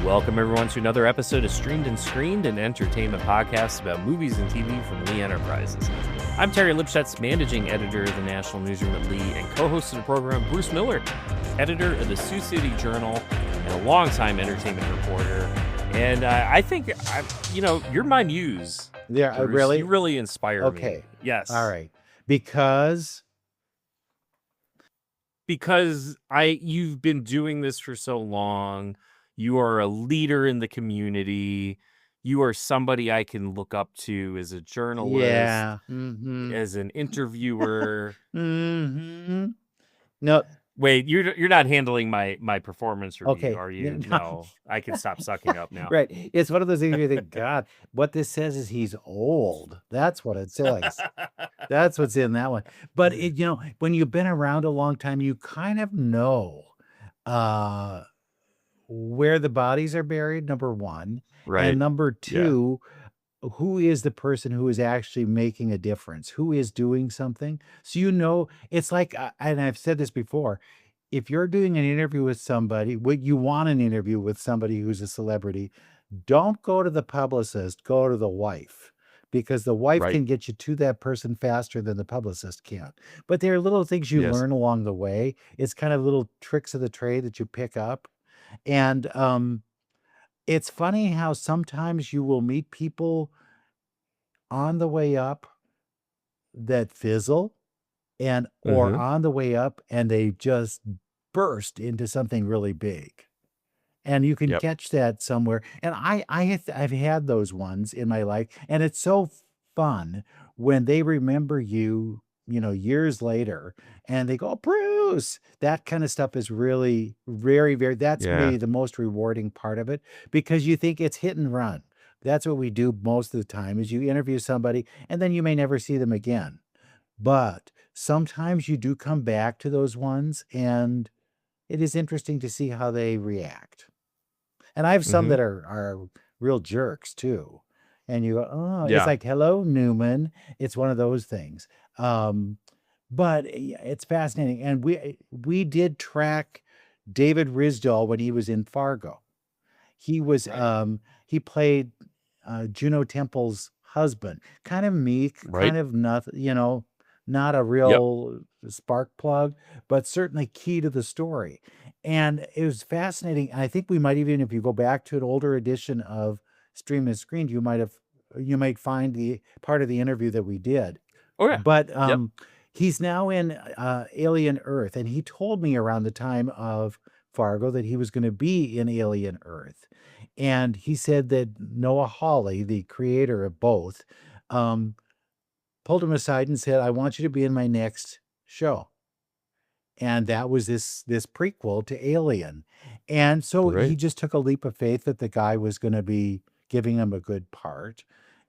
Welcome, everyone, to another episode of Streamed and Screened, an entertainment podcast about movies and TV from Lee Enterprises. I'm Terry Lipschutz, managing editor of the National Newsroom at Lee, and co-host of the program, Bruce Miller, editor of the Sioux City Journal and a longtime entertainment reporter. And I think, you're my muse. Yeah, Bruce. really? You really inspire me. Okay. Yes. All right. Because you've been doing this for so long. You are a leader in the community. You are somebody I can look up to as a journalist, as an interviewer. No. Wait, you're not handling my performance review, Okay. are you? No. No, I can stop sucking up now. Right. It's one of those things you think, God, what this says is he's old. That's what it says. That's what's in that one. But when you've been around a long time, you kind of know where the bodies are buried, number one. Right. And number two, who is the person who is actually making a difference? Who is doing something? So it's like, and I've said this before, if you're doing an interview with somebody, you want an interview with somebody who's a celebrity, don't go to the publicist, go to the wife. Because the wife can get you to that person faster than the publicist can. But there are little things you learn along the way. It's kind of little tricks of the trade that you pick up. And it's funny how sometimes you will meet people on the way up that fizzle or on the way up and they just burst into something really big. And you can catch that somewhere. And I've had those ones in my life. And it's so fun when they remember you, years later, and they go, Bruce. That kind of stuff is really very, very, that's maybe the most rewarding part of it, because you think it's hit and run. That's what we do most of the time, is you interview somebody and then you may never see them again. But sometimes you do come back to those ones, and it is interesting to see how they react. And I have some that are real jerks too. And you go, it's like, hello, Newman. It's one of those things. But it's fascinating. And we did track David Rysdahl when he was in Fargo. He was he played Juno Temple's husband, kind of meek, kind of nothing, not a real spark plug, but certainly key to the story. And it was fascinating. And I think we might even, if you go back to an older edition of Stream and Screened, you might find the part of the interview that we did. Oh, yeah. But he's now in Alien Earth. And he told me around the time of Fargo that he was going to be in Alien Earth. And he said that Noah Hawley, the creator of both, pulled him aside and said, I want you to be in my next show. And that was this prequel to Alien. And so he just took a leap of faith that the guy was going to be giving him a good part.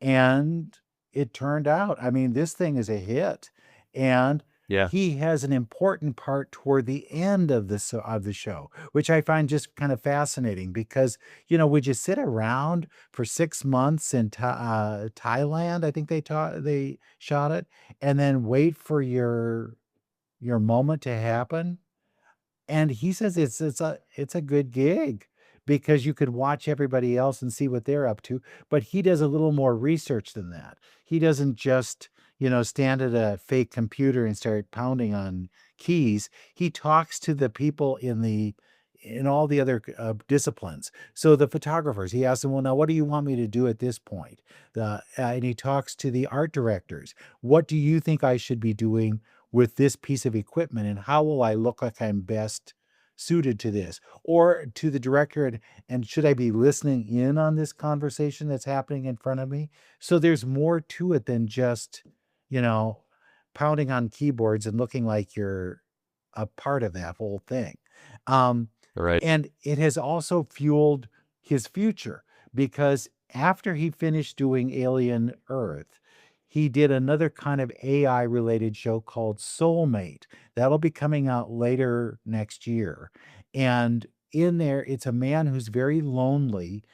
And it turned out, this thing is a hit. And he has an important part toward the end of the show, which I find just kind of fascinating, because, would you sit around for 6 months in Thailand? I think they shot it, and then wait for your moment to happen. And he says it's a good gig, because you could watch everybody else and see what they're up to, but he does a little more research than that. He doesn't just stand at a fake computer and start pounding on keys. He talks to the people in all the other disciplines. So the photographers, he asks them, well, now what do you want me to do at this point? And he talks to the art directors. What do you think I should be doing with this piece of equipment, and how will I look like I'm best suited to this? Or to the director, and should I be listening in on this conversation that's happening in front of me? So there's more to it than just, pounding on keyboards and looking like you're a part of that whole thing. And it has also fueled his future, because after he finished doing Alien Earth, he did another kind of AI related show called Soulmate. That'll be coming out later next year. And in there, it's a man who's very lonely,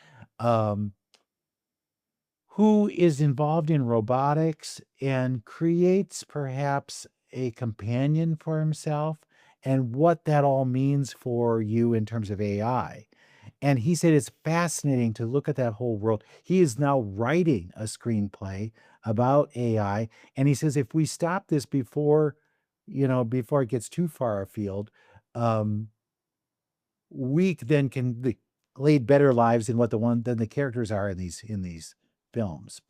who is involved in robotics and creates perhaps a companion for himself, and what that all means for you in terms of AI. And he said it's fascinating to look at that whole world. He is now writing a screenplay about AI, and he says if we stop this before, before it gets too far afield, um, we then can lead better lives than the characters are in these films.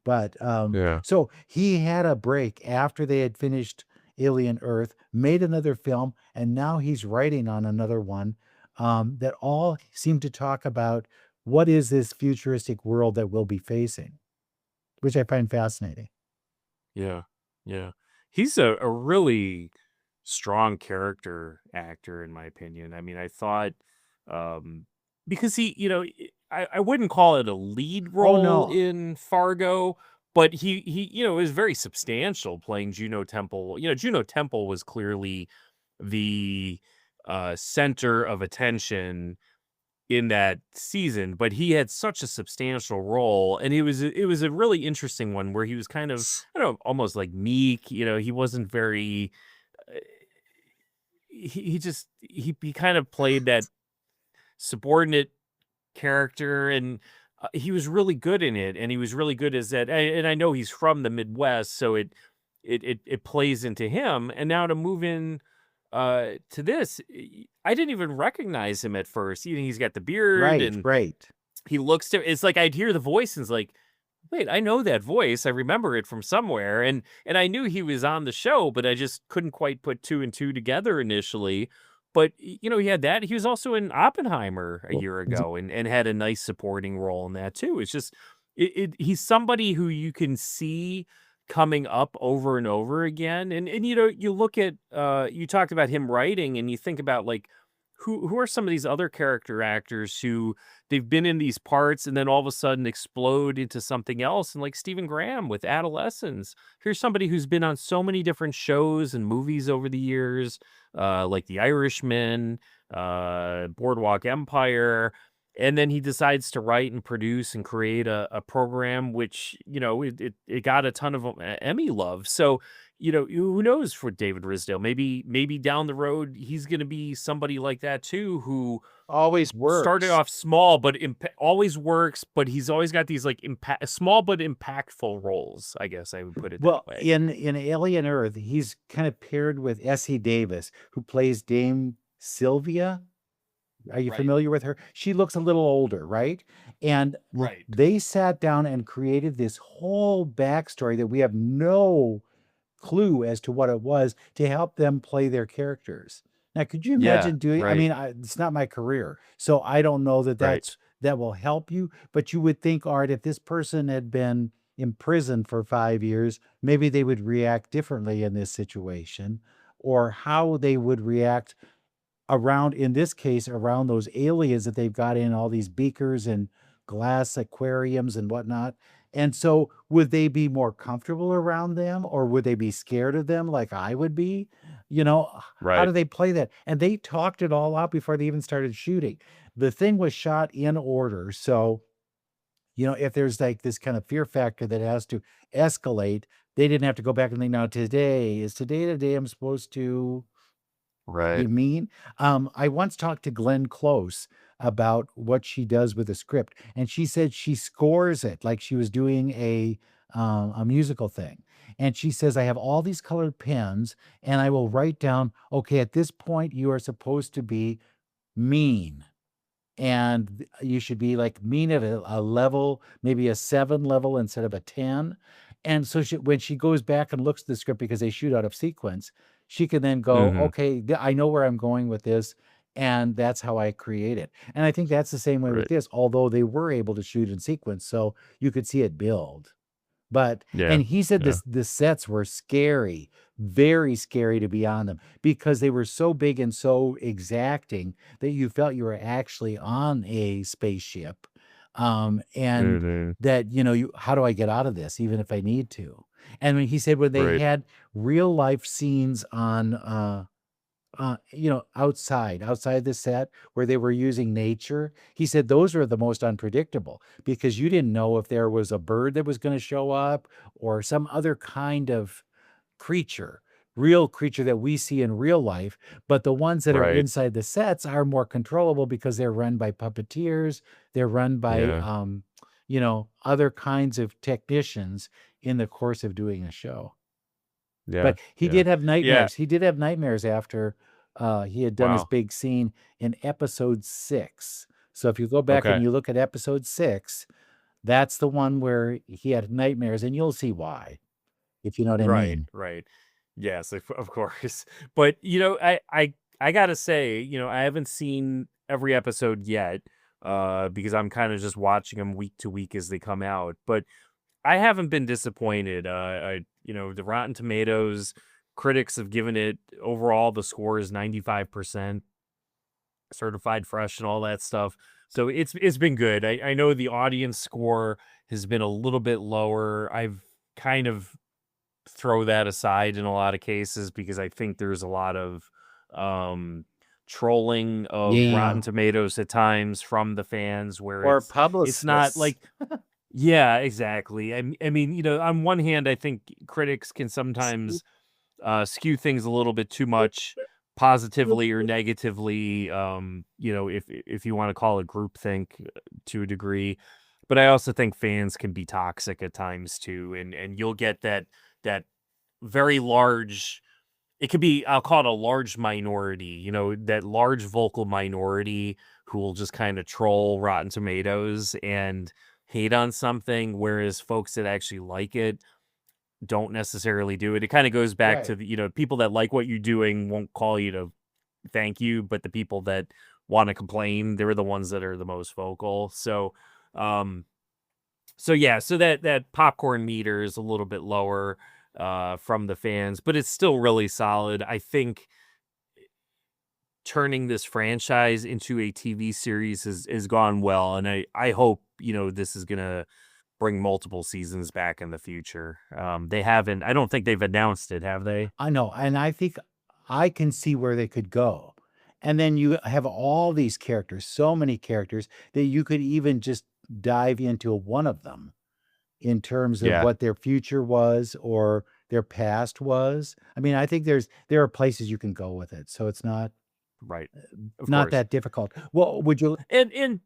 But Yeah. so he had a break after they had finished Alien Earth, made another film, and now he's writing on another one that all seem to talk about what is this futuristic world that we'll be facing, which I find fascinating. Yeah. Yeah. He's a really strong character actor, in my opinion. I mean, I thought, um, because I wouldn't call it a lead Oh role no, in Fargo, but he was very substantial playing Juno Temple. Juno Temple was clearly the center of attention in that season, but he had such a substantial role, and it was a really interesting one where he was kind of, I don't know, almost like meek. He wasn't very. Uh, he kind of played that subordinate character, and he was really good in it, and he was really good as that. And I know he's from the Midwest, so it plays into him. And now to move in to this, I didn't even recognize him at first. He's got the beard, right, and right. he looks to it's like I'd hear the voice and it's like, "Wait, I know that voice. I remember it from somewhere." And I knew he was on the show, but I just couldn't quite put two and two together initially. But he had that. He was also in Oppenheimer a Well, year ago, and had a nice supporting role in that too. It's just he's somebody who you can see coming up over and over again. And you look at you talked about him writing, and you think about like who are some of these other character actors who they've been in these parts and then all of a sudden explode into something else. And like Stephen Graham with Adolescence, here's somebody who's been on so many different shows and movies over the years, like The Irishman, Boardwalk Empire. And then he decides to write and produce and create a program, which, it got a ton of Emmy love. So, who knows for David Rysdahl? Maybe down the road, he's going to be somebody like that too, who always started works. off small, but always works. But he's always got these like small but impactful roles. I guess I would put it that Well, way. in Alien Earth, he's kind of paired with Essie Davis, who plays Dame Sylvia. Are you Right. familiar with her? She looks a little older, right? And Right. they sat down and created this whole backstory that we have no clue as to what it was to help them play their characters. Now, could you Yeah. imagine doing? I Right. mean, it's not my career, so I don't know that Right. that will help you. But you would think, Art, if this person had been in prison for 5 years, maybe they would react differently in this situation, or how they would react around, in this case, around those aliens that they've got in all these beakers and glass aquariums and whatnot. And so would they be more comfortable around them, or would they be scared of them like I would be? How Right. do they play that? And they talked it all out before they even started shooting. The thing was shot in order. So, if there's like this kind of fear factor that has to escalate, they didn't have to go back and think, now today the day I'm supposed to Right. be mean? I once talked to Glenn Close about what she does with a script, and she said she scores it like she was doing a musical thing. And she says, I have all these colored pens, and I will write down, okay, at this point, you are supposed to be mean. And you should be like mean at a level, maybe a 7 level instead of a 10. And so when she goes back and looks at the script, because they shoot out of sequence, she can then go, Hmm. okay, I know where I'm going with this. And that's how I create it. And I think that's the same way with Right. this, although they were able to shoot in sequence. So you could see it build. But Yeah. and he said Yeah. the sets were scary, very scary to be on them, because they were so big and so exacting that you felt you were actually on a spaceship. And Hmm. that, how do I get out of this even if I need to? And when he said when they Right. had real life scenes on outside the set where they were using nature, he said those are the most unpredictable, because you didn't know if there was a bird that was going to show up or some other kind of creature. real creature that we see in real life, but the ones that are Right. inside the sets are more controllable because they're run by puppeteers. They're run by, Yeah. other kinds of technicians in the course of doing a show. Yeah. But he Yeah. did have Yeah. nightmares. He did have nightmares after he had done his Wow. big scene in episode 6. So if you go back and Okay. you look at episode 6, that's the one where he had nightmares, and you'll see why, if you know what I Right. mean. Right. Yes, of course. But I gotta say, I haven't seen every episode yet, because I'm kind of just watching them week to week as they come out. But I haven't been disappointed. The Rotten Tomatoes critics have given it overall the score is 95%, certified fresh and all that stuff. So it's been good. I know the audience score has been a little bit lower. I've kind of throw that aside in a lot of cases because I think there's a lot of trolling of Rotten Yeah. Tomatoes at times from the fans where Or it's not publicists. like yeah, exactly. I mean, on one hand, I think critics can sometimes skew things a little bit too much positively or negatively, if you want to call it groupthink to a degree. But I also think fans can be toxic at times too, and you'll get that very large. It could be, I'll call it a large minority, that large vocal minority who will just kind of troll Rotten Tomatoes and hate on something, whereas folks that actually like it don't necessarily do it. It kind of goes back Right. to people that like what you're doing won't call you to thank you, but the people that want to complain, they're the ones that are the most vocal. Um, so yeah, so that popcorn meter is a little bit lower from the fans, but it's still really solid. I think turning this franchise into a TV series has gone well, and I hope this is gonna bring multiple seasons back in the future. They haven't. I don't think they've announced it, have they? I know, and I think I can see where they could go. And then you have all these characters, so many characters that you could even just dive into one of them in terms of Yeah, what their future was or their past was. I mean, I think there are places you can go with it, so it's not right. Of not course. that difficult. Well, would you And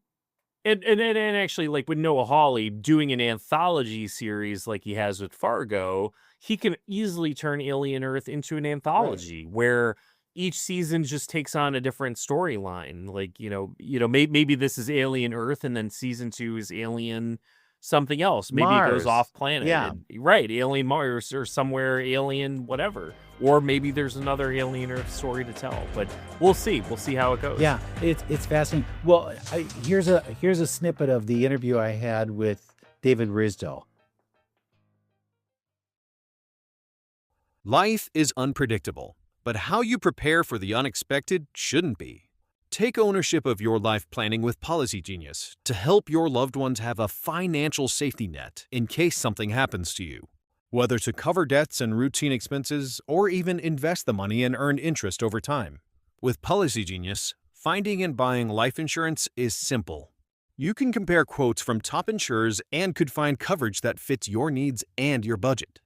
actually, like with Noah Hawley doing an anthology series like he has with Fargo, he can easily turn Alien Earth into an Right. anthology where each season just takes on a different storyline. Like, maybe this is Alien Earth and then season 2 is Alien something else. Maybe it goes Mars? off planet Yeah. and right, Alien Mars or somewhere alien whatever. Or maybe there's another Alien Earth story to tell. But we'll see. We'll see how it goes. Yeah, it's fascinating. Well, here's a snippet of the interview I had with David Rysdahl. Life is unpredictable, but how you prepare for the unexpected shouldn't be. Take ownership of your life planning with Policy Genius to help your loved ones have a financial safety net in case something happens to you. Whether to cover debts and routine expenses or even invest the money and earn interest over time. With Policy Genius, finding and buying life insurance is simple. You can compare quotes from top insurers and could find coverage that fits your needs and your budget.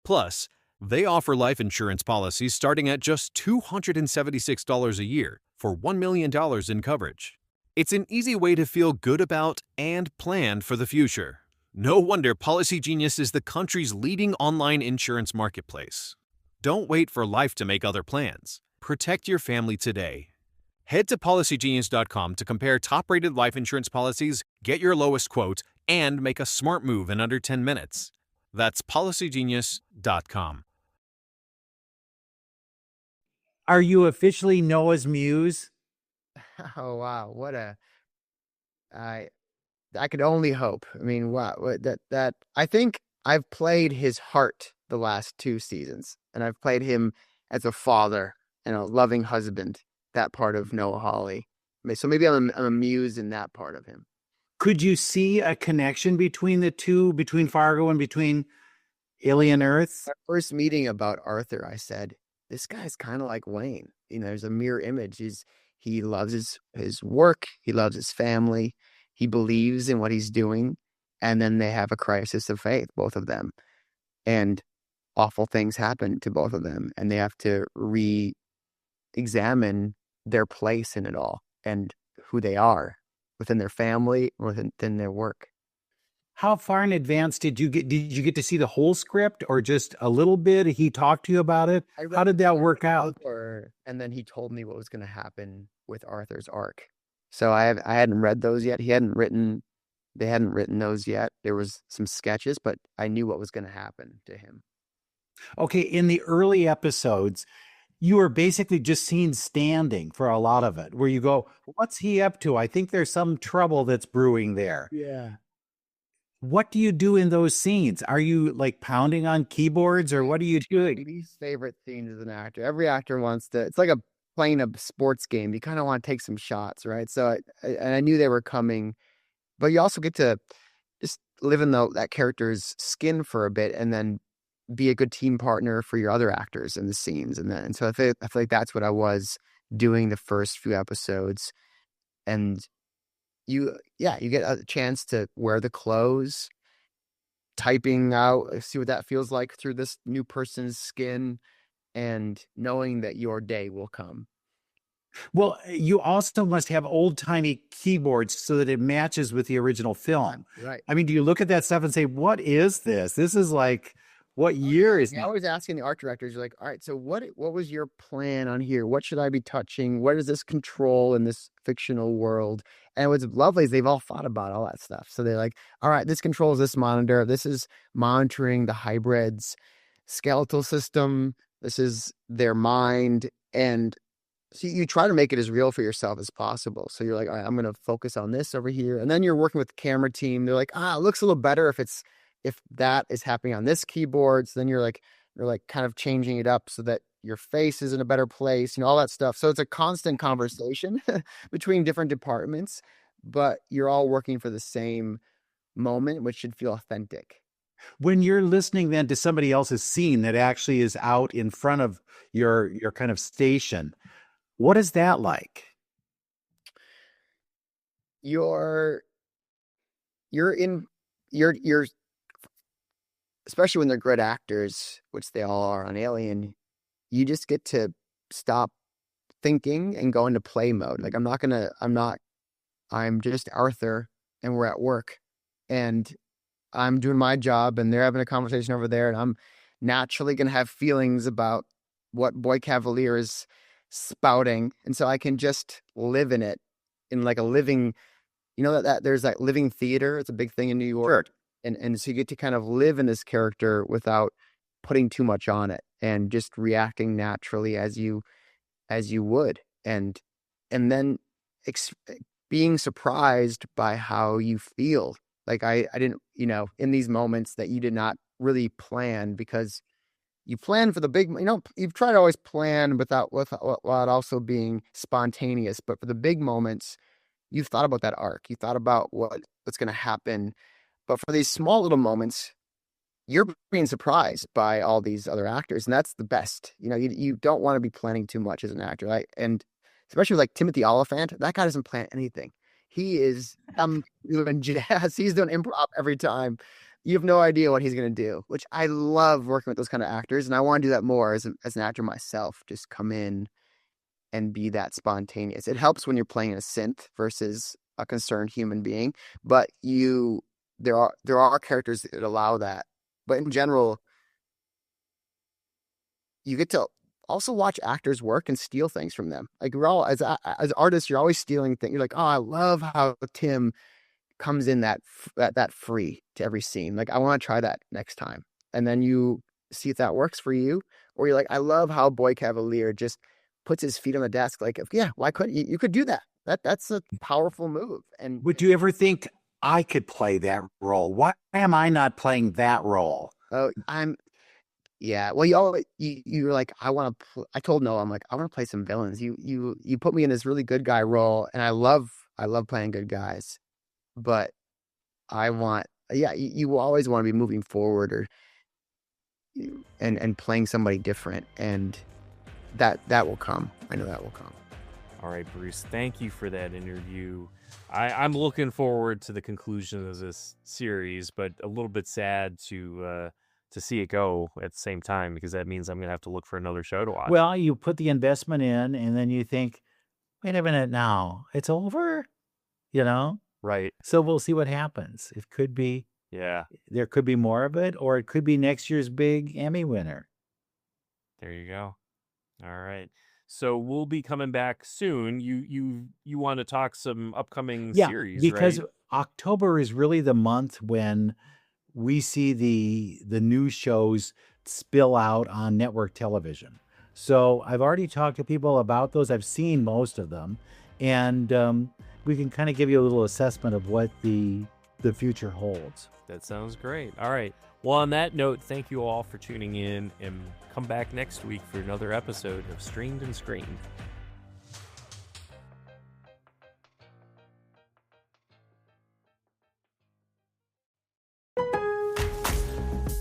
Plus, they offer life insurance policies starting at just $276 a year for $1 million in coverage. It's an easy way to feel good about and plan for the future. No wonder Policy Genius is the country's leading online insurance marketplace. Don't wait for life to make other plans. Protect your family today. Head to policygenius.com to compare top-rated life insurance policies, get your lowest quote, and make a smart move in under 10 minutes. That's policygenius.com. Are you officially Noah's muse? Oh wow, what a I I could only hope. I mean, wow, that I think I've played his heart the last 2 seasons, and I've played him as a father and a loving husband. That part of Noah Hawley. So maybe I'm a muse in that part of him. Could you see a connection between the two, between Fargo and between Alien Earth? Our first meeting about Arthur, I said, this guy's kind of like Wayne. There's a mirror image. He loves his work. He loves his family. He believes in what he's doing. And then they have a crisis of faith, both of them. And awful things happen to both of them, and they have to re-examine their place in it all and who they are within their family or within their work. How far in advance did you get to see the whole script or just a little bit? He talked to you about it? I How read did that work out? and then he told me what was going to happen with Arthur's arc. So I hadn't read those yet. They hadn't written those yet. There was some sketches, but I knew what was going to happen to him. Okay, in the early episodes, you were basically just seen standing for a lot of it, where you go, what's he up to? I think there's some trouble that's brewing there. Yeah. What do you do in those scenes? Are you like pounding on keyboards or what are you doing? My least favorite scenes as an actor. Every actor wants to, it's like playing a sports game. You kind of want to take some shots, right? So I knew they were coming, but you also get to just live in that character's skin for a bit and then be a good team partner for your other actors in the scenes. And so I feel like that's what I was doing the first few episodes. And you get a chance to wear the clothes, typing out, see what that feels like through this new person's skin, and knowing that your day will come. Well, you also must have old-timey keyboards so that it matches with the original film. Right. I mean, do you look at that stuff and say, what is this? This is like, what year is I it? always asking the art directors, you're like, all right, so what was your plan on here? What should I be touching? What does this control in this fictional world? And what's lovely is they've all thought about all that stuff. So they're like, all right, this controls this monitor. This is monitoring the hybrid's skeletal system. This is their mind. And so you try to make it as real for yourself as possible. So you're like, all right, I'm going to focus on this over here. And then you're working with the camera team. They're like, it looks a little better if that is happening on this keyboard. So then you're like kind of changing it up so that your face is in a better place, all that stuff. So it's a constant conversation between different departments, but you're all working for the same moment, which should feel authentic. When you're listening then to somebody else's scene that actually is out in front of your kind of station, what is that like? You're especially when they're good actors, which they all are on Alien, you just get to stop thinking and go into play mode. Like I'm just Arthur and we're at work and I'm doing my job and they're having a conversation over there and I'm naturally going to have feelings about what Boy Cavalier is spouting. And so I can just live in it in like a living, that there's that living theater. It's a big thing in New York. Sure. And so you get to kind of live in this character without putting too much on it and just reacting naturally as you would. And then being surprised by how you feel. Like I didn't, in these moments that you did not really plan because you plan for the big, you've tried to always plan without also being spontaneous. But for the big moments, you've thought about that arc. You thought about what's going to happen. But for these small little moments, you're being surprised by all these other actors. And that's the best. You don't want to be planning too much as an actor. Right? And especially like Timothy Oliphant, that guy doesn't plan anything. He is doing jazz. He's doing improv every time. You have no idea what he's going to do, which I love working with those kind of actors. And I want to do that more as an actor myself, just come in and be that spontaneous. It helps when you're playing a synth versus a concerned human being, but there are characters that allow that. But in general, you get to also watch actors work and steal things from them. Like we're all, as artists, you're always stealing things. You're like, oh, I love how Tim comes in that free to every scene. Like I want to try that next time. And then you see if that works for you. Or you're like, I love how Boy Cavalier just puts his feet on the desk. Like, yeah, why couldn't you could do that? That's a powerful move. And would you ever think I could play that role? Why am I not playing that role? Oh, yeah. Well, you're like, I told Noah, I'm like, I want to play some villains. You put me in this really good guy role, and I love playing good guys, but you will always want to be moving forward and playing somebody different, and that will come. I know that will come. All right, Bruce, thank you for that interview. I'm looking forward to the conclusion of this series, but a little bit sad to to see it go at the same time, because that means I'm going to have to look for another show to watch. Well, you put the investment in, and then you think, wait a minute now, it's over, you know? Right. So we'll see what happens. It could be, Yeah. there could be more of it, or it could be next year's big Emmy winner. There you go. All right. So we'll be coming back soon. You want to talk some upcoming series, because right? October is really the month when we see the new shows spill out on network television. So I've already talked to people about those. I've seen most of them, and we can kind of give you a little assessment of what the future holds. That sounds great. All right. Well, on that note, thank you all for tuning in, and come back next week for another episode of Streamed and Screened.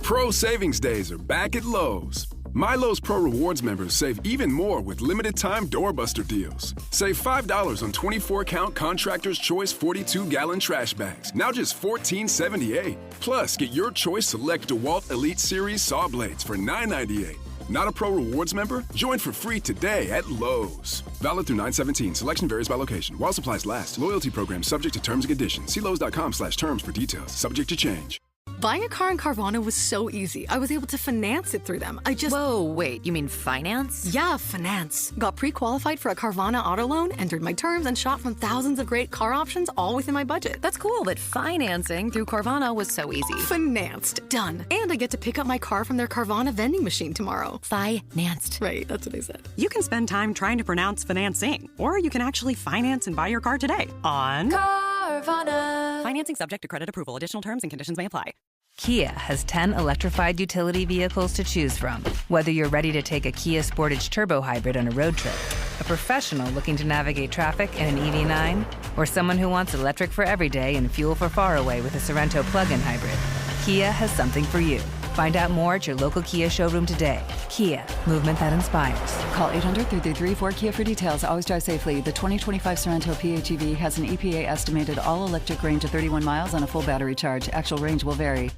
Pro Savings Days are back at Lowe's. My Lowe's Pro Rewards members save even more with limited-time doorbuster deals. Save $5 on 24-count Contractor's Choice 42-gallon trash bags, now just $14.78. Plus, get your choice select DeWalt Elite Series saw blades for $9.98. Not a Pro Rewards member? Join for free today at Lowe's. Valid through 9/17. Selection varies by location. While supplies last. Loyalty program subject to terms and conditions. See Lowes.com/terms for details. Subject to change. Buying a car in Carvana was so easy. I was able to finance it through them. Whoa, wait, you mean finance? Yeah, finance. Got pre-qualified for a Carvana auto loan, entered my terms, and shot from thousands of great car options, all within my budget. That's cool, but financing through Carvana was so easy. Financed. Done. And I get to pick up my car from their Carvana vending machine tomorrow. Financed. Right, that's what I said. You can spend time trying to pronounce financing, or you can actually finance and buy your car today on Carvana. Financing subject to credit approval. Additional terms and conditions may apply. Kia has 10 electrified utility vehicles to choose from. Whether you're ready to take a Kia Sportage Turbo Hybrid on a road trip, a professional looking to navigate traffic in an EV9, or someone who wants electric for every day and fuel for far away with a Sorento plug-in hybrid, Kia has something for you. Find out more at your local Kia showroom today. Kia, movement that inspires. Call 800-334-KIA for details. Always drive safely. The 2025 Sorento PHEV has an EPA estimated all-electric range of 31 miles on a full battery charge. Actual range will vary.